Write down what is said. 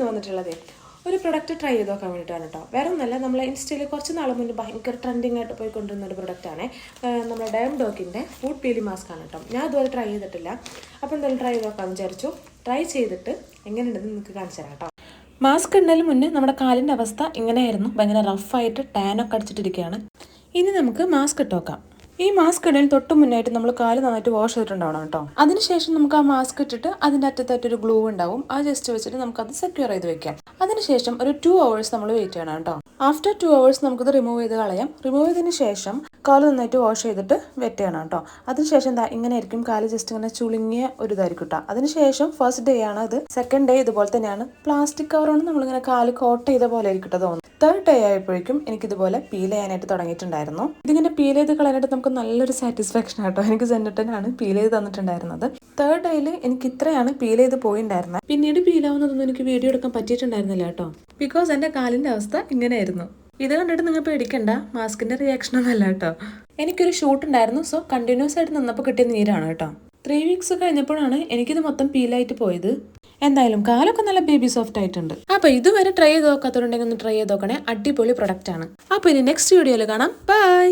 ഇന്ന് വന്നിട്ടുള്ളത് ഒരു പ്രൊഡക്റ്റ് ട്രൈ ചെയ്ത് നോക്കാൻ വേണ്ടിയിട്ടാണ് കേട്ടോ. വേറെ ഒന്നല്ല, നമ്മളെ ഇൻസ്റ്റയിൽ കുറച്ച് നാൾ മുന്നേ ഭയങ്കര ട്രെൻഡിങ് ആയിട്ട് പോയി കൊണ്ടുവന്ന ഒരു പ്രൊഡക്റ്റാണ്. നമ്മുടെ ഡോക്കിൻ്റെ ഫുഡ് പീലി മാസ്ക് ആണ് കേട്ടോ. ഞാൻ ഇതുവരെ ട്രൈ ചെയ്തിട്ടില്ല. അപ്പോൾ എന്തായാലും ട്രൈ ചെയ്ത് നോക്കാമെന്ന് വിചാരിച്ചു. ട്രൈ ചെയ്തിട്ട് എങ്ങനെയുണ്ടെന്ന് നിങ്ങൾക്ക് കാണിച്ചു തരാം കേട്ടോ. മാസ്ക് ഇടുന്നതിന് മുന്നേ നമ്മുടെ കാലിൻ്റെ അവസ്ഥ ഇങ്ങനെയായിരുന്നു, ഭയങ്കര റഫായിട്ട് ടാനൊക്കെ അടിച്ചിട്ടിരിക്കുകയാണ്. ഇനി നമുക്ക് മാസ്ക് ഇട്ട് നോക്കാം. ഈ മാസ്ക് ഇടയിൽ തൊട്ട് മുന്നായിട്ട് നമ്മൾ കാല് നന്നായിട്ട് വാഷ് ചെയ്തിട്ടുണ്ടാവണം കേട്ടോ. അതിനുശേഷം നമുക്ക് ആ മാസ്ക് ഇട്ടിട്ട് അതിൻ്റെ അറ്റത്തായിട്ടൊരു ഗ്ലൂ ഉണ്ടാവും. ആ ജസ്റ്റ് വെച്ചിട്ട് നമുക്കത് സെക്യൂർ ചെയ്ത് വെക്കാം. അതിനുശേഷം ഒരു 2 hours നമ്മൾ വെയിറ്റ് ചെയ്യണം കേട്ടോ. ആഫ്റ്റർ 2 hours നമുക്കത് റിമൂവ് ചെയ്ത് കളയാം. റിമൂവ് ചെയ്തതിന് ശേഷം കാല് നന്നായിട്ട് വാഷ് ചെയ്തിട്ട് വെറ്റ് ചെയ്യണം കേട്ടോ. അതിനുശേഷം ഇങ്ങനെ ആയിരിക്കും, കാല് ജസ്റ്റ് ഇങ്ങനെ ചുളുങ്ങിയ ഒരു ഇതായിരിക്കും കേട്ടോ. അതിനുശേഷം ഫസ്റ്റ് ഡേ ആണ് ഇത്. സെക്കൻഡ് ഡേ ഇതുപോലെ തന്നെയാണ്, പ്ലാസ്റ്റിക് കവറാണ് നമ്മളിങ്ങനെ കാല് കോട്ട് ചെയ്ത പോലെ ആയിരിക്കും കേട്ടോ തോന്നുന്നു. തേർഡ് ഡേ ആയപ്പോഴേക്കും എനിക്കിതുപോലെ പീൽ ചെയ്യാനായിട്ട് തുടങ്ങിയിട്ടുണ്ടായിരുന്നു. ഇതിങ്ങനെ പീൽ ചെയ്ത് കളയാനായിട്ട് നമുക്ക് നല്ലൊരു സാറ്റിസ്ഫാക്ഷൻ ആട്ടോ. എനിക്ക് സെന്നിട്ടനാണ് പീൽ ചെയ്ത് തന്നിട്ടുണ്ടായിരുന്നത്. തേർഡ് ഡേയിൽ എനിക്ക് ഇത്രയാണ് പീൽ ചെയ്ത് പോയിട്ടുണ്ടായിരുന്നത്. പിന്നീട് പീൽ ആവുന്നതൊന്നും എനിക്ക് വീഡിയോ എടുക്കാൻ പറ്റിയിട്ടുണ്ടായിരുന്നില്ല കേട്ടോ, ബിക്കോസ് എൻ്റെ കാലിൻ്റെ അവസ്ഥ ഇങ്ങനെയായിരുന്നു. ഇത് കണ്ടിട്ട് നിങ്ങൾ പേടിക്കണ്ട, മാസ്കിന്റെ റിയാക്ഷൻ ഒന്നല്ല കേട്ടോ. എനിക്കൊരു ഷൂട്ട് ഉണ്ടായിരുന്നു, സോ കണ്ടിന്യൂസ് ആയിട്ട് നിന്നപ്പോൾ കിട്ടിയ നീരാണ് കേട്ടോ. 3 weeks കഴിഞ്ഞപ്പോഴാണ് എനിക്കിത് മൊത്തം പീലായിട്ട് പോയത്. എന്തായാലും കാലൊക്കെ നല്ല ബേബി സോഫ്റ്റ് ആയിട്ടുണ്ട്. അപ്പൊ ഇതുവരെ ട്രൈ ചെയ്ത് നോക്കാത്തതുണ്ടെങ്കിൽ ഒന്ന് ട്രൈ ചെയ്ത് നോക്കണേ. അടിപൊളി പ്രൊഡക്റ്റ് ആണ്. അപ്പൊ ഇനി നെക്സ്റ്റ് വീഡിയോയിൽ കാണാം. ബൈ.